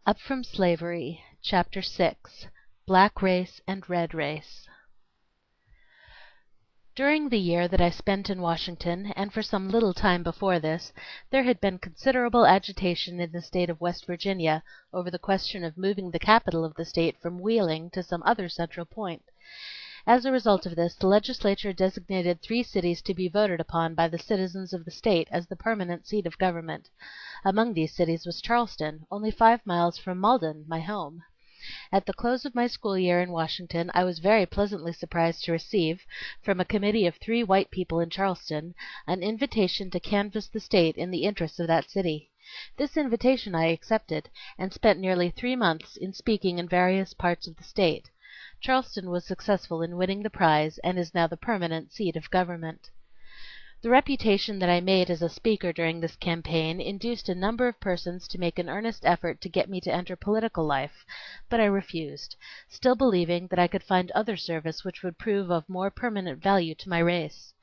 Up from Slavery, Chapter 6, Black Race and Red Race. During the year that I spent in Washington, and for some little time before this, there had been considerable agitation in the State of West Virginia over the question of moving the capital of the State from Wheeling to some other central point. As a result of this, the legislature designated 3 cities to be voted upon by the citizens of the State as the permanent seat of government. Among these cities was Charleston, only 5 miles from Malden, my home. At the close of my school year in Washington, I was very pleasantly surprised to receive, from a committee of 3 white people in Charleston, an invitation to canvass the State in the interests of that city. This invitation I accepted, and spent nearly 3 months in speaking in various parts of the State. Charleston was successful in winning the prize, and is now the permanent seat of government. The reputation that I made as a speaker during this campaign induced a number of persons to make an earnest effort to get me to enter political life, but I refused, still believing that I could find other service which would prove of more permanent value to my race.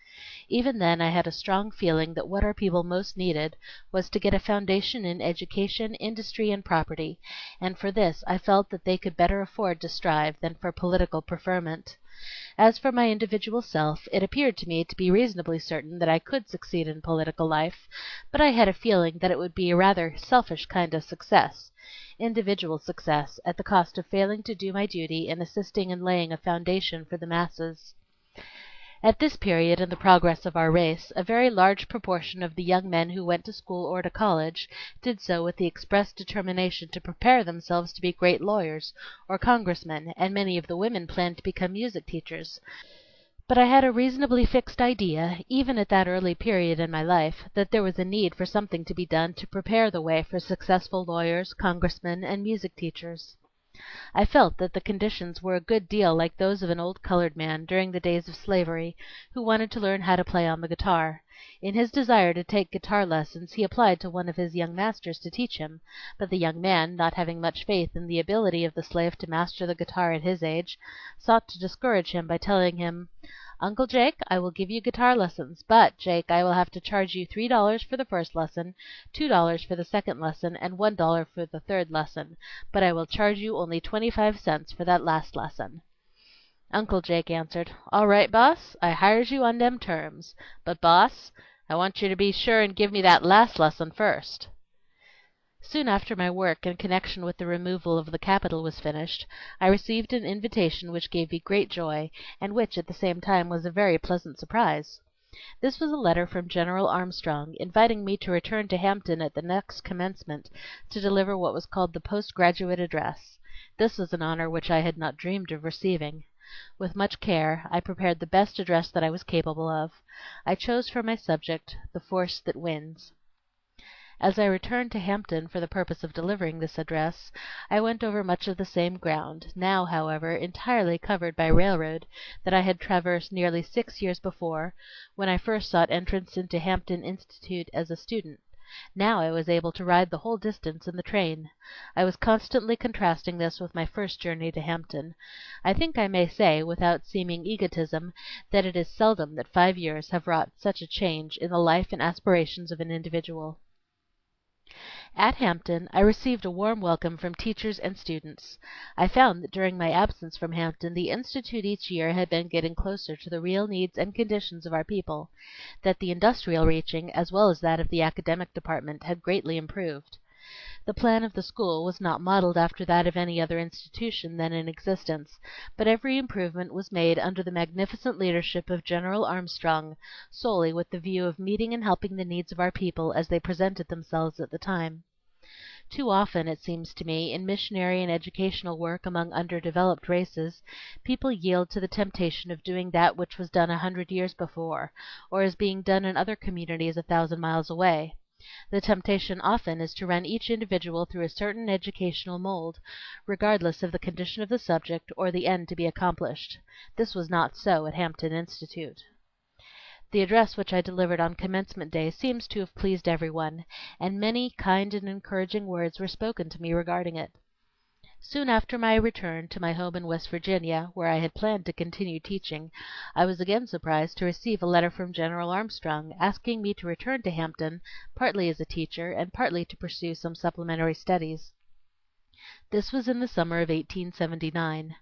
Even then I had a strong feeling that what our people most needed was to get a foundation in education, industry, and property, and for this I felt that they could better afford to strive than for political preferment. As for my individual self, it appeared to me to be reasonably certain that I could succeed in political life, but I had a feeling that it would be a rather selfish kind of success, individual success, at the cost of failing to do my duty in assisting in laying a foundation for the masses. At this period in the progress of our race, a very large proportion of the young men who went to school or to college did so with the express determination to prepare themselves to be great lawyers or congressmen, and many of the women planned to become music teachers. But I had a reasonably fixed idea, even at that early period in my life, that there was a need for something to be done to prepare the way for successful lawyers, congressmen, and music teachers. I felt that the conditions were a good deal like those of an old colored man, during the days of slavery, who wanted to learn how to play on the guitar. In his desire to take guitar lessons, he applied to one of his young masters to teach him, but the young man, not having much faith in the ability of the slave to master the guitar at his age, sought to discourage him by telling him, "Uncle Jake, I will give you guitar lessons, but, Jake, I will have to charge you $3 for the first lesson, $2 for the second lesson, and $1 for the third lesson, but I will charge you only 25 cents for that last lesson." Uncle Jake answered, "All right, boss, I hires you on dem terms, but, boss, I want you to be sure and give me that last lesson first." Soon after my work in connection with the removal of the capital was finished, I received an invitation which gave me great joy, and which at the same time was a very pleasant surprise. This was a letter from General Armstrong, inviting me to return to Hampton at the next commencement to deliver what was called the postgraduate address. This was an honor which I had not dreamed of receiving. With much care I prepared the best address that I was capable of. I chose for my subject, "The Force that Wins." As I returned to Hampton for the purpose of delivering this address, I went over much of the same ground, now, however, entirely covered by railroad, that I had traversed nearly 6 years before, when I first sought entrance into Hampton Institute as a student. Now I was able to ride the whole distance in the train. I was constantly contrasting this with my first journey to Hampton. I think I may say, without seeming egotism, that it is seldom that 5 years have wrought such a change in the life and aspirations of an individual. At Hampton I received a warm welcome from teachers and students. I found that during my absence from Hampton the Institute each year had been getting closer to the real needs and conditions of our people, that the industrial reaching, as well as that of the academic department, had greatly improved. The plan of the school was not modeled after that of any other institution then in existence, but every improvement was made under the magnificent leadership of General Armstrong, solely with the view of meeting and helping the needs of our people as they presented themselves at the time. Too often, it seems to me, in missionary and educational work among underdeveloped races, people yield to the temptation of doing that which was done 100 years before, or is being done in other communities 1,000 miles away. The temptation often is to run each individual through a certain educational mold, regardless of the condition of the subject or the end to be accomplished. This was not so at Hampton Institute. The address which I delivered on Commencement Day seems to have pleased everyone, and many kind and encouraging words were spoken to me regarding it. Soon after my return to my home in West Virginia, where I had planned to continue teaching, I was again surprised to receive a letter from General Armstrong, asking me to return to Hampton, partly as a teacher, and partly to pursue some supplementary studies. This was in the summer of 1879.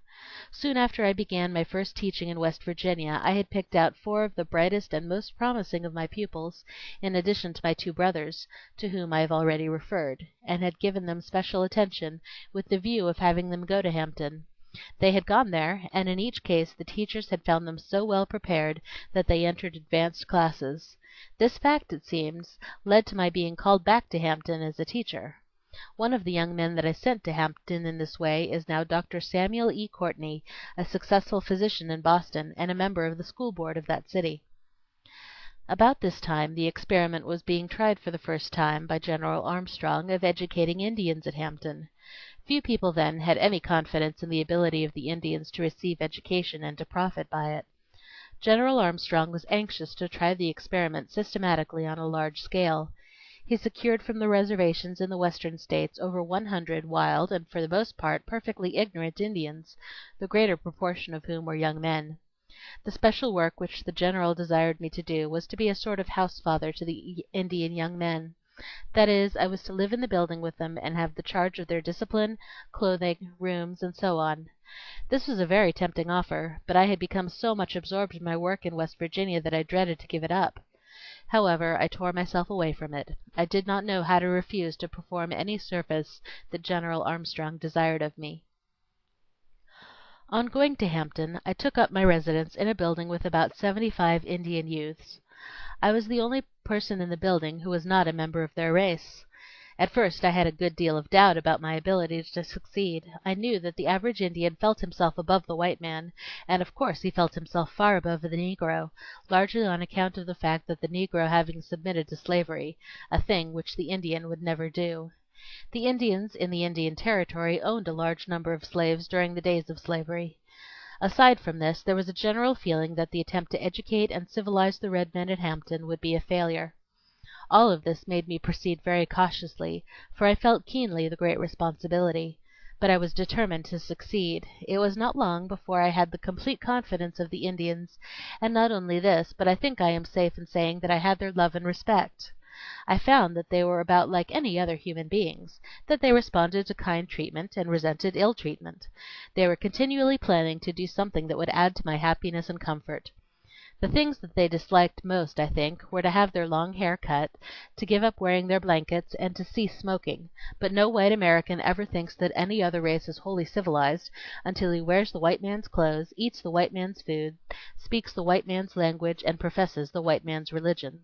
Soon after I began my first teaching in West Virginia, I had picked out four of the brightest and most promising of my pupils, in addition to my two brothers, to whom I have already referred, and had given them special attention with the view of having them go to Hampton. They had gone there, and in each case the teachers had found them so well prepared that they entered advanced classes. This fact, it seems, led to my being called back to Hampton as a teacher. One of the young men that I sent to Hampton in this way is now Dr. Samuel E. Courtney, a successful physician in Boston, and a member of the school board of that city. About this time the experiment was being tried for the first time by General Armstrong of educating Indians at Hampton. Few people then had any confidence in the ability of the Indians to receive education and to profit by it. General Armstrong was anxious to try the experiment systematically on a large scale. He secured from the reservations in the Western States over 100 wild and for the most part perfectly ignorant Indians, the greater proportion of whom were young men. The special work which the General desired me to do was to be a sort of house father to the Indian young men. That is, I was to live in the building with them and have the charge of their discipline, clothing, rooms, and so on. This was a very tempting offer, but I had become so much absorbed in my work in West Virginia that I dreaded to give it up. However, I tore myself away from it. I did not know how to refuse to perform any service that General Armstrong desired of me. On going to Hampton, I took up my residence in a building with about 75 Indian youths. I was the only person in the building who was not a member of their race. At first I had a good deal of doubt about my ability to succeed. I knew that the average Indian felt himself above the white man, and of course he felt himself far above the Negro, largely on account of the fact that the Negro having submitted to slavery, a thing which the Indian would never do. The Indians in the Indian Territory owned a large number of slaves during the days of slavery. Aside from this, there was a general feeling that the attempt to educate and civilize the red men at Hampton would be a failure. All of this made me proceed very cautiously, for I felt keenly the great responsibility. But I was determined to succeed. It was not long before I had the complete confidence of the Indians, and not only this, but I think I am safe in saying that I had their love and respect. I found that they were about like any other human beings, that they responded to kind treatment and resented ill treatment. They were continually planning to do something that would add to my happiness and comfort. The things that they disliked most, I think, were to have their long hair cut, to give up wearing their blankets, and to cease smoking, but no white American ever thinks that any other race is wholly civilized until he wears the white man's clothes, eats the white man's food, speaks the white man's language, and professes the white man's religion.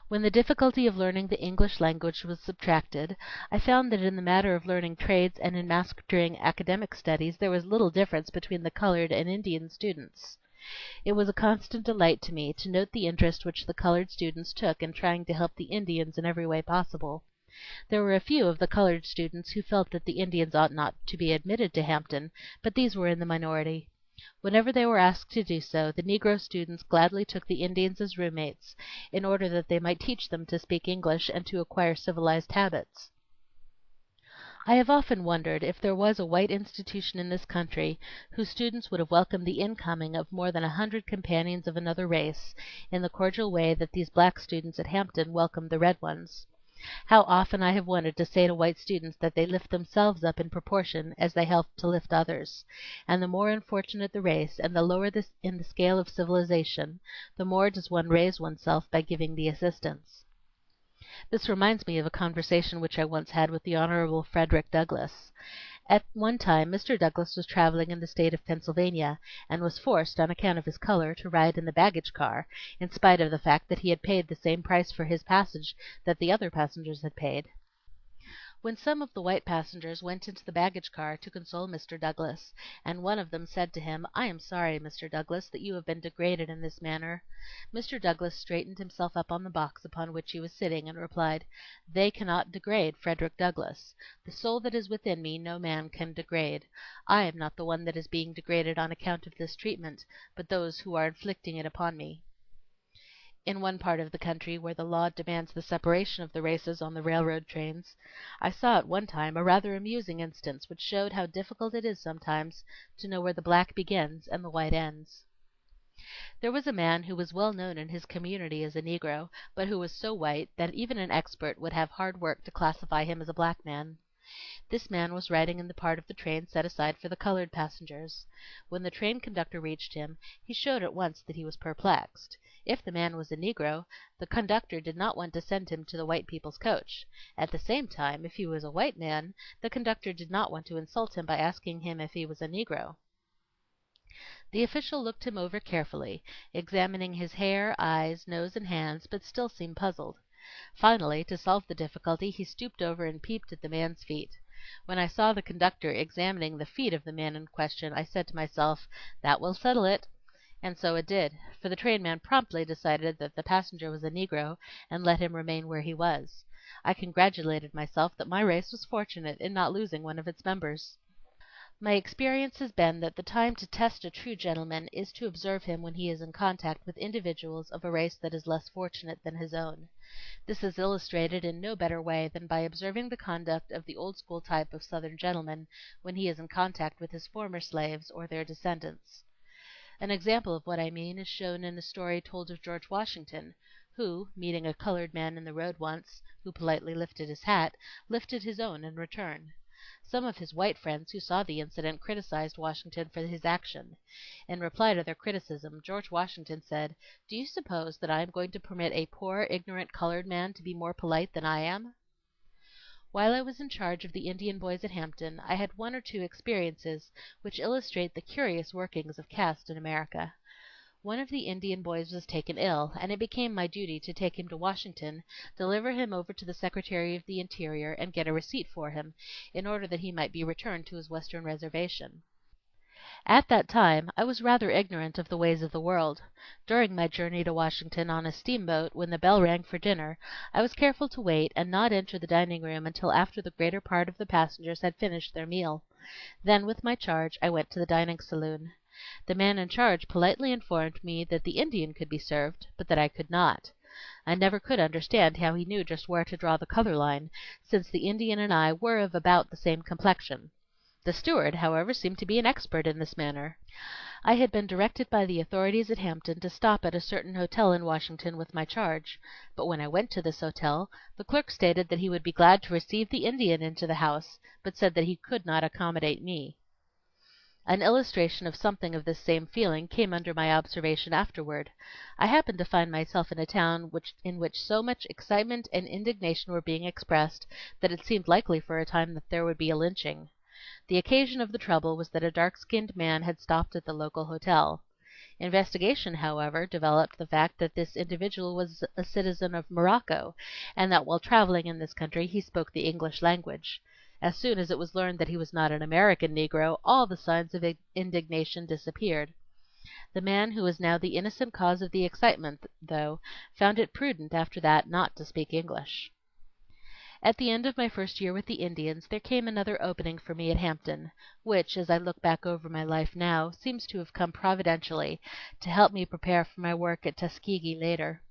When the difficulty of learning the English language was subtracted, I found that in the matter of learning trades and in mastering academic studies there was little difference between the colored and Indian students. It was a constant delight to me to note the interest which the colored students took in trying to help the Indians in every way possible. There were a few of the colored students who felt that the Indians ought not to be admitted to Hampton, but these were in the minority. Whenever they were asked to do so, the Negro students gladly took the Indians as roommates, in order that they might teach them to speak English and to acquire civilized habits. I have often wondered if there was a white institution in this country whose students would have welcomed the incoming of more than 100 companions of another race in the cordial way that these black students at Hampton welcomed the red ones. How often I have wanted to say to white students that they lift themselves up in proportion as they help to lift others, and the more unfortunate the race, and the lower in the scale of civilization, the more does one raise oneself by giving the assistance. This reminds me of a conversation which I once had with the Honorable Frederick Douglass. At one time Mr. Douglass was traveling in the state of Pennsylvania, and was forced, on account of his color, to ride in the baggage car, in spite of the fact that he had paid the same price for his passage that the other passengers had paid. When some of the white passengers went into the baggage car to console Mr. Douglass, and one of them said to him, "I am sorry, Mr. Douglass, that you have been degraded in this manner," Mr. Douglass straightened himself up on the box upon which he was sitting, and replied, "They cannot degrade Frederick Douglass. The soul that is within me no man can degrade. I am not the one that is being degraded on account of this treatment, but those who are inflicting it upon me." In one part of the country where the law demands the separation of the races on the railroad trains, I saw at one time a rather amusing instance which showed how difficult it is sometimes to know where the black begins and the white ends. There was a man who was well known in his community as a Negro, but who was so white that even an expert would have hard work to classify him as a black man. This man was riding in the part of the train set aside for the colored passengers. When the train conductor reached him, he showed at once that he was perplexed. If the man was a negro, the conductor did not want to send him to the white people's coach. At the same time, if he was a white man, the conductor did not want to insult him by asking him if he was a negro. The official looked him over carefully, examining his hair, eyes, nose, and hands, but still seemed puzzled. Finally, to solve the difficulty, he stooped over and peeped at the man's feet. When I saw the conductor examining the feet of the man in question, I said to myself, "That will settle it." And so it did, for the trainman promptly decided that the passenger was a negro, and let him remain where he was. I congratulated myself that my race was fortunate in not losing one of its members. My experience has been that the time to test a true gentleman is to observe him when he is in contact with individuals of a race that is less fortunate than his own. This is illustrated in no better way than by observing the conduct of the old school type of Southern gentleman when he is in contact with his former slaves or their descendants. An example of what I mean is shown in a story told of George Washington, who, meeting a colored man in the road once, who politely lifted his hat, lifted his own in return. Some of his white friends who saw the incident criticized Washington for his action. In reply to their criticism, George Washington said, "Do you suppose that I am going to permit a poor, ignorant colored man to be more polite than I am?" While I was in charge of the Indian boys at Hampton, I had one or two experiences which illustrate the curious workings of caste in America. One of the Indian boys was taken ill, and it became my duty to take him to Washington, deliver him over to the Secretary of the Interior, and get a receipt for him, in order that he might be returned to his Western reservation. At that time I was rather ignorant of the ways of the world. During my journey to Washington on a steamboat, when the bell rang for dinner, I was careful to wait and not enter the dining room until after the greater part of the passengers had finished their meal. Then with my charge I went to the dining saloon. The man in charge politely informed me that the Indian could be served, but that I could not. I never could understand how he knew just where to draw the color line, since the Indian and I were of about the same complexion. The steward, however, seemed to be an expert in this matter. I had been directed by the authorities at Hampton to stop at a certain hotel in Washington with my charge, but when I went to this hotel, the clerk stated that he would be glad to receive the Indian into the house, but said that he could not accommodate me. An illustration of something of this same feeling came under my observation afterward. I happened to find myself in a town in which so much excitement and indignation were being expressed that it seemed likely for a time that there would be a lynching. The occasion of the trouble was that a dark-skinned man had stopped at the local hotel. Investigation, however, developed the fact that this individual was a citizen of Morocco, and that while traveling in this country he spoke the English language. As soon as it was learned that he was not an American negro, all the signs of indignation disappeared. The man who was now the innocent cause of the excitement, though, found it prudent after that not to speak English. At the end of my first year with the Indians there came another opening for me at Hampton, which, as I look back over my life now, seems to have come providentially to help me prepare for my work at Tuskegee later.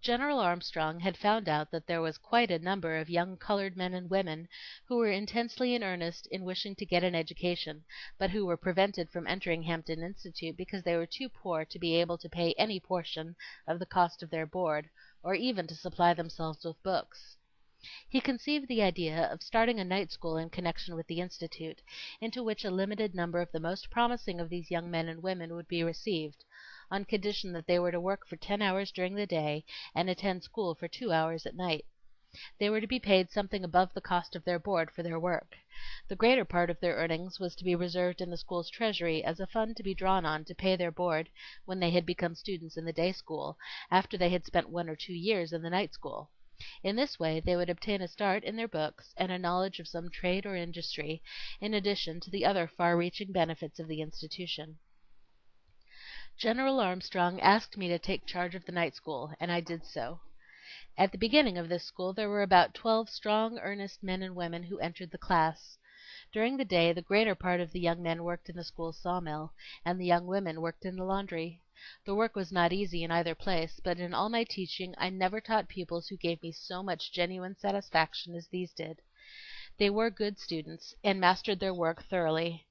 General Armstrong had found out that there was quite a number of young colored men and women who were intensely in earnest in wishing to get an education, but who were prevented from entering Hampton Institute because they were too poor to be able to pay any portion of the cost of their board, or even to supply themselves with books. He conceived the idea of starting a night school in connection with the Institute, into which a limited number of the most promising of these young men and women would be received, on condition that they were to work for 10 hours during the day and attend school for 2 hours at night. They were to be paid something above the cost of their board for their work. The greater part of their earnings was to be reserved in the school's treasury as a fund to be drawn on to pay their board when they had become students in the day school, after they had spent 1 or 2 years in the night school. In this way they would obtain a start in their books and a knowledge of some trade or industry, in addition to the other far-reaching benefits of the institution. General Armstrong asked me to take charge of the night school, and I did so. At the beginning of this school there were about 12 strong, earnest men and women who entered the class. During the day the greater part of the young men worked in the school's sawmill, and the young women worked in the laundry. The work was not easy in either place, but in all my teaching I never taught pupils who gave me so much genuine satisfaction as these did. They were good students, and mastered their work thoroughly.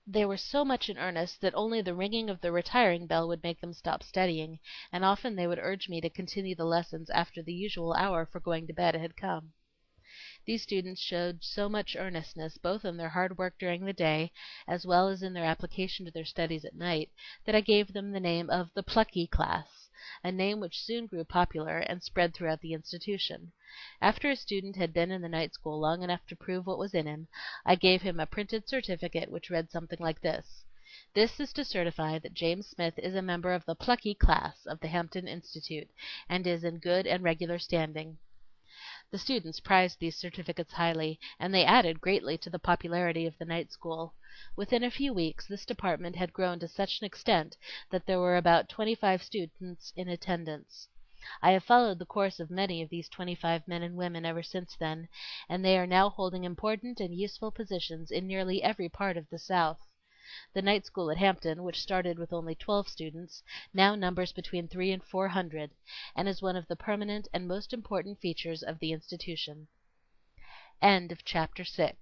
They were so much in earnest that only the ringing of the retiring bell would make them stop studying, and often they would urge me to continue the lessons after the usual hour for going to bed had come. These students showed so much earnestness both in their hard work during the day as well as in their application to their studies at night that I gave them the name of the "Plucky Class," a name which soon grew popular and spread throughout the institution. After a student had been in the night school long enough to prove what was in him, I gave him a printed certificate which read something like this: "This is to certify that James Smith is a member of the Plucky Class of the Hampton Institute, and is in good and regular standing." The students prized these certificates highly, and they added greatly to the popularity of the night school. Within a few weeks this department had grown to such an extent that there were about 25 students in attendance. I have followed the course of many of these 25 men and women ever since then, and they are now holding important and useful positions in nearly every part of the South. The night school at Hampton, which started with only 12 students, now numbers between 300 and 400, and is one of the permanent and most important features of the institution. Chapter 7